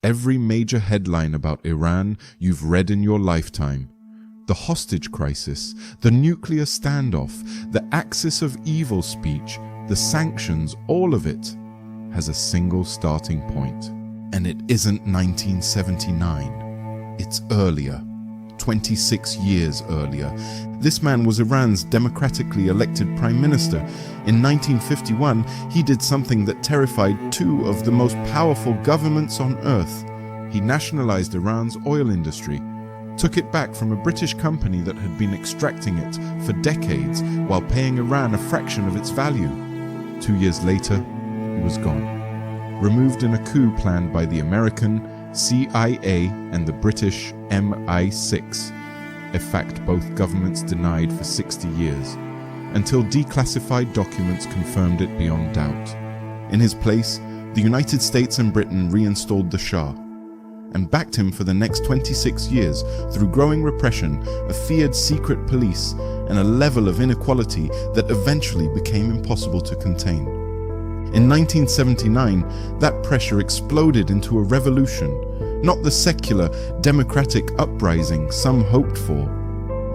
Every major headline about Iran you've read in your lifetime. The hostage crisis, the nuclear standoff, the axis of evil speech, the sanctions, all of it has a single starting point. And it isn't 1979. It's earlier. 26 years earlier. This man was Iran's democratically elected prime minister. In 1951, he did something that terrified two of the most powerful governments on earth. He nationalized Iran's oil industry, took it back from a British company that had been extracting it for decades while paying Iran a fraction of its value. 2 years later, he was gone, removed in a coup planned by the American CIA and the British MI6, a fact both governments denied for 60 years, until declassified documents confirmed it beyond doubt. In his place, the United States and Britain reinstalled the Shah, and backed him for the next 26 years through growing repression, a feared secret police, and a level of inequality that eventually became impossible to contain. In 1979, that pressure exploded into a revolution, not the secular, democratic uprising some hoped for,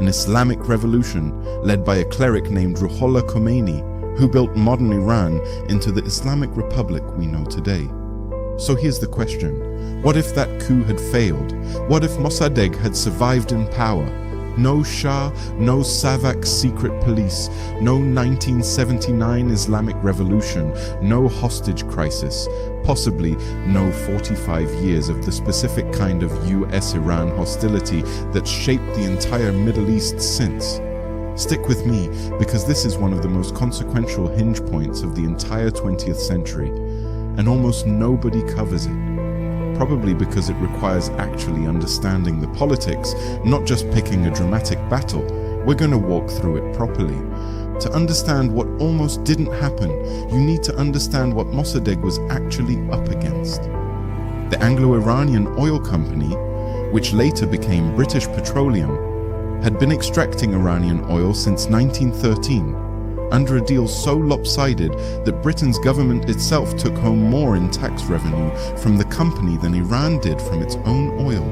an Islamic Revolution led by a cleric named Ruhollah Khomeini, who built modern Iran into the Islamic Republic we know today. So here's the question. What if that coup had failed? What if Mossadegh had survived in power? No Shah, no SAVAK secret police, no 1979 Islamic Revolution, no hostage crisis, possibly no 45 years of the specific kind of US-Iran hostility that's shaped the entire Middle East since. Stick with me, because this is one of the most consequential hinge points of the entire 20th century, and almost nobody covers it. Probably because it requires actually understanding the politics, not just picking a dramatic battle. We're going to walk through it properly. To understand what almost didn't happen, you need to understand what Mossadegh was actually up against. The Anglo-Iranian Oil Company, which later became British Petroleum, had been extracting Iranian oil since 1913, under a deal so lopsided that Britain's government itself took home more in tax revenue from the company than Iran did from its own oil.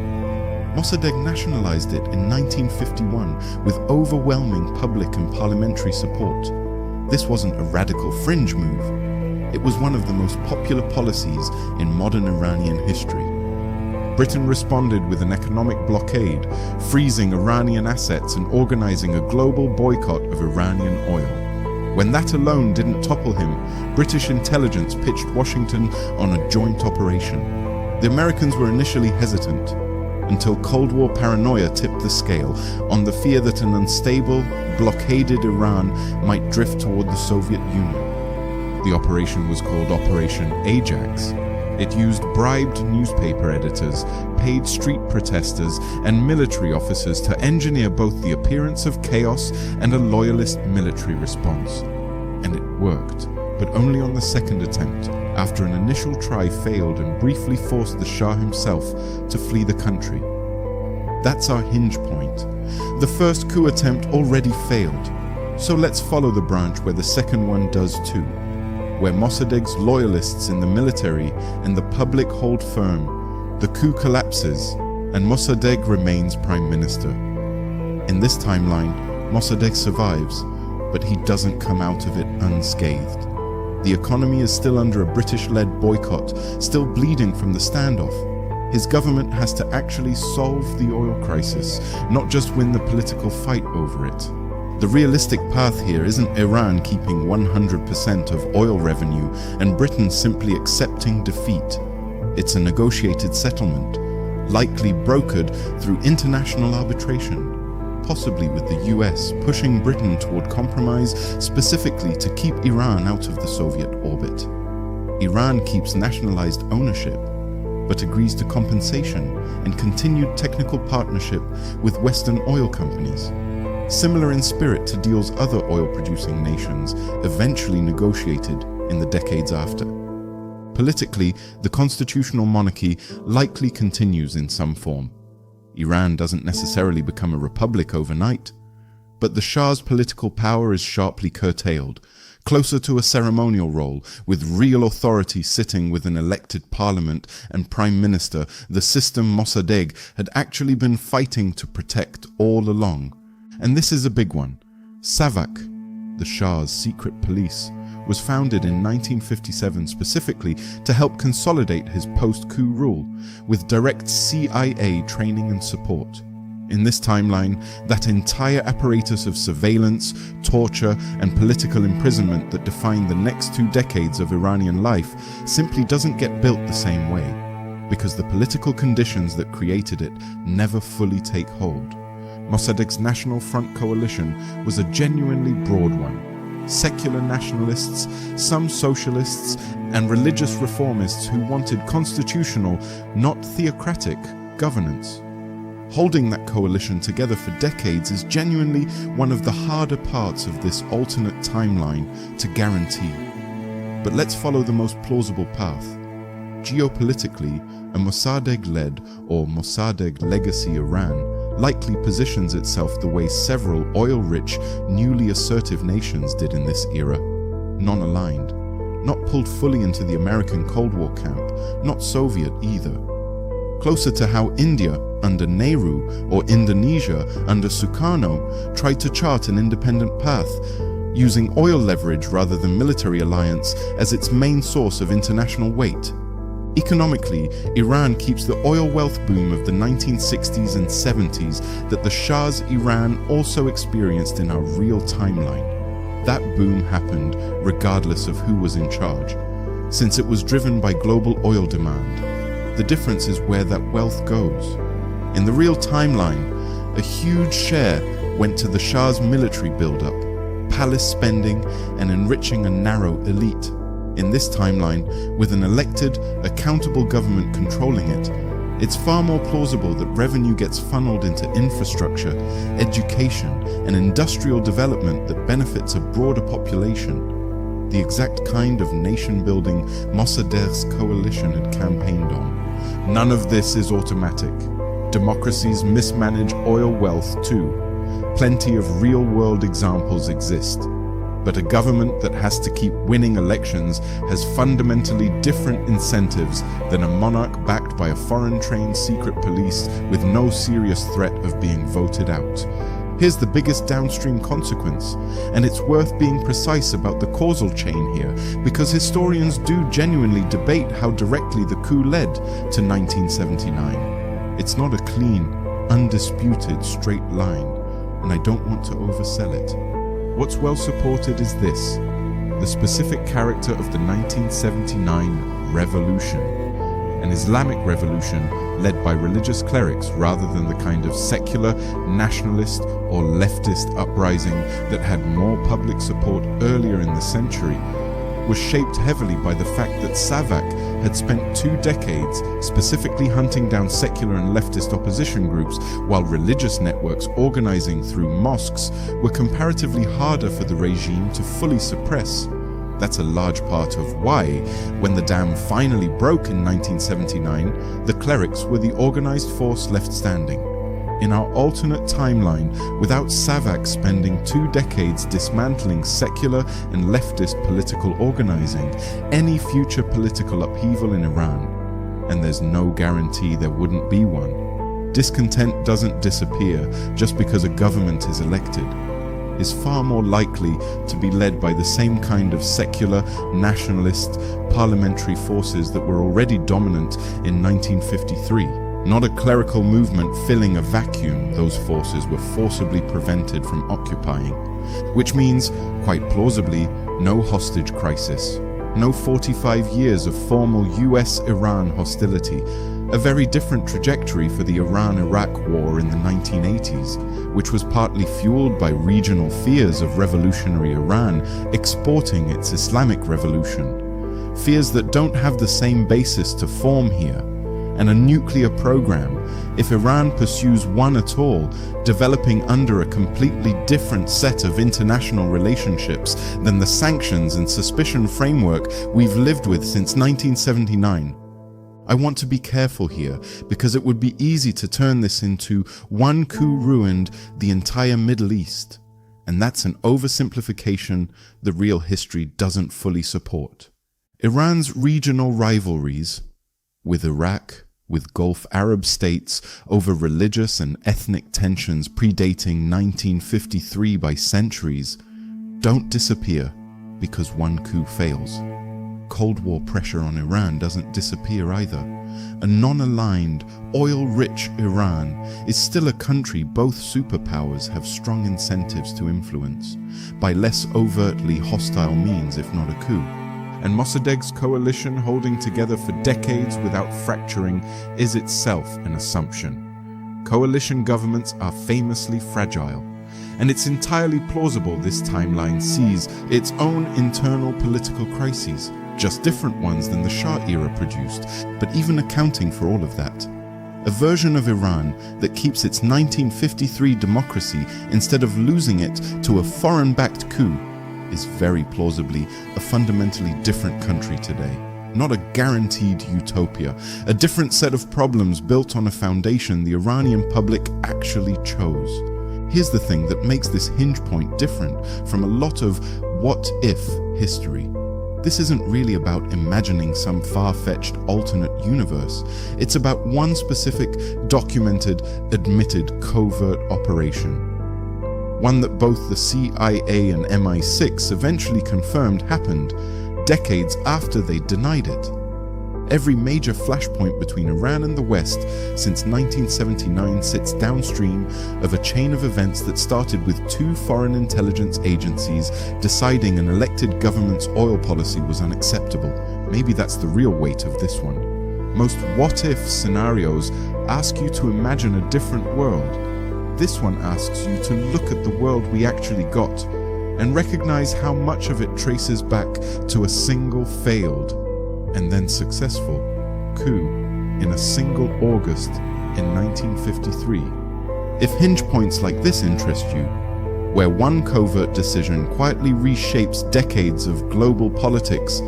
Mossadegh nationalized it in 1951 with overwhelming public and parliamentary support. This wasn't a radical fringe move. It was one of the most popular policies in modern Iranian history. Britain responded with an economic blockade, freezing Iranian assets and organizing a global boycott of Iranian oil. When that alone didn't topple him, British intelligence pitched Washington on a joint operation. The Americans were initially hesitant, until Cold War paranoia tipped the scale on the fear that an unstable, blockaded Iran might drift toward the Soviet Union. The operation was called Operation Ajax. It used bribed newspaper editors, paid street protesters, and military officers to engineer both the appearance of chaos and a loyalist military response. And it worked, but only on the second attempt, after an initial try failed and briefly forced the Shah himself to flee the country. That's our hinge point. The first coup attempt already failed, so let's follow the branch where the second one does too, where Mossadegh's loyalists in the military and the public hold firm. The coup collapses, and Mossadegh remains prime minister. In this timeline, Mossadegh survives, but he doesn't come out of it unscathed. The economy is still under a British-led boycott, still bleeding from the standoff. His government has to actually solve the oil crisis, not just win the political fight over it. The realistic path here isn't Iran keeping 100% of oil revenue and Britain simply accepting defeat. It's a negotiated settlement, likely brokered through international arbitration, possibly with the US pushing Britain toward compromise specifically to keep Iran out of the Soviet orbit. Iran keeps nationalized ownership, but agrees to compensation and continued technical partnership with Western oil companies. Similar in spirit to deals other oil-producing nations eventually negotiated in the decades after. Politically, the constitutional monarchy likely continues in some form. Iran doesn't necessarily become a republic overnight, but the Shah's political power is sharply curtailed, closer to a ceremonial role, with real authority sitting with an elected parliament and prime minister, the system Mossadegh had actually been fighting to protect all along. And this is a big one. SAVAK, the Shah's secret police, was founded in 1957 specifically to help consolidate his post-coup rule, with direct CIA training and support. In this timeline, that entire apparatus of surveillance, torture, and political imprisonment that defined the next 2 decades of Iranian life simply doesn't get built the same way, because the political conditions that created it never fully take hold. Mossadegh's National Front coalition was a genuinely broad one. Secular nationalists, some socialists, and religious reformists who wanted constitutional, not theocratic, governance. Holding that coalition together for decades is genuinely one of the harder parts of this alternate timeline to guarantee. But let's follow the most plausible path. Geopolitically, a Mossadegh-led or Mossadegh legacy Iran likely positions itself the way several oil-rich, newly assertive nations did in this era. Non-aligned, not pulled fully into the American Cold War camp, not Soviet either. Closer to how India under Nehru or Indonesia under Sukarno tried to chart an independent path, using oil leverage rather than military alliance as its main source of international weight. Economically, Iran keeps the oil wealth boom of the 1960s and 70s that the Shah's Iran also experienced in our real timeline. That boom happened regardless of who was in charge, since it was driven by global oil demand. The difference is where that wealth goes. In the real timeline, a huge share went to the Shah's military buildup, palace spending, and enriching a narrow elite. In this timeline, with an elected, accountable government controlling it, it's far more plausible that revenue gets funneled into infrastructure, education, and industrial development that benefits a broader population. The exact kind of nation-building Mossadegh's coalition had campaigned on. None of this is automatic. Democracies mismanage oil wealth too. Plenty of real-world examples exist. But a government that has to keep winning elections has fundamentally different incentives than a monarch backed by a foreign-trained secret police with no serious threat of being voted out. Here's the biggest downstream consequence, and it's worth being precise about the causal chain here, because historians do genuinely debate how directly the coup led to 1979. It's not a clean, undisputed straight line, and I don't want to oversell it. What's well supported is this: the specific character of the 1979 revolution, an Islamic revolution led by religious clerics rather than the kind of secular, nationalist or leftist uprising that had more public support earlier in the century, was shaped heavily by the fact that SAVAK had spent 2 decades specifically hunting down secular and leftist opposition groups, while religious networks organizing through mosques were comparatively harder for the regime to fully suppress. That's a large part of why, when the dam finally broke in 1979, the clerics were the organized force left standing. In our alternate timeline, without SAVAK spending 2 decades dismantling secular and leftist political organizing, any future political upheaval in Iran, and there's no guarantee there wouldn't be one, discontent doesn't disappear just because a government is elected, is far more likely to be led by the same kind of secular, nationalist, parliamentary forces that were already dominant in 1953. Not a clerical movement filling a vacuum those forces were forcibly prevented from occupying. Which means, quite plausibly, no hostage crisis. No 45 years of formal US-Iran hostility. A very different trajectory for the Iran-Iraq war in the 1980s, which was partly fueled by regional fears of revolutionary Iran exporting its Islamic Revolution. Fears that don't have the same basis to form here. And a nuclear program, if Iran pursues one at all, developing under a completely different set of international relationships than the sanctions and suspicion framework we've lived with since 1979. I want to be careful here, because it would be easy to turn this into one coup ruined the entire Middle East. And that's an oversimplification the real history doesn't fully support. Iran's regional rivalries with Iraq, with Gulf Arab states over religious and ethnic tensions predating 1953 by centuries, don't disappear because one coup fails. Cold War pressure on Iran doesn't disappear either. A non-aligned, oil-rich Iran is still a country both superpowers have strong incentives to influence, by less overtly hostile means if not a coup. And Mossadegh's coalition holding together for decades without fracturing is itself an assumption. Coalition governments are famously fragile, and it's entirely plausible this timeline sees its own internal political crises, just different ones than the Shah era produced, but even accounting for all of that. A version of Iran that keeps its 1953 democracy instead of losing it to a foreign-backed coup is very plausibly a fundamentally different country today. Not a guaranteed utopia, a different set of problems built on a foundation the Iranian public actually chose. Here's the thing that makes this hinge point different from a lot of what-if history. This isn't really about imagining some far-fetched alternate universe. It's about one specific, documented, admitted covert operation. One that both the CIA and MI6 eventually confirmed happened, decades after they denied it. Every major flashpoint between Iran and the West since 1979 sits downstream of a chain of events that started with two foreign intelligence agencies deciding an elected government's oil policy was unacceptable. Maybe that's the real weight of this one. Most what-if scenarios ask you to imagine a different world. This one asks you to look at the world we actually got and recognize how much of it traces back to a single failed and then successful coup in a single August in 1953. If hinge points like this interest you, where one covert decision quietly reshapes decades of global politics,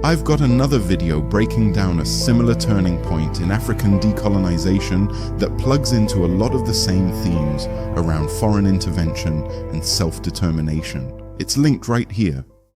I've got another video breaking down a similar turning point in African decolonization that plugs into a lot of the same themes around foreign intervention and self-determination. It's linked right here.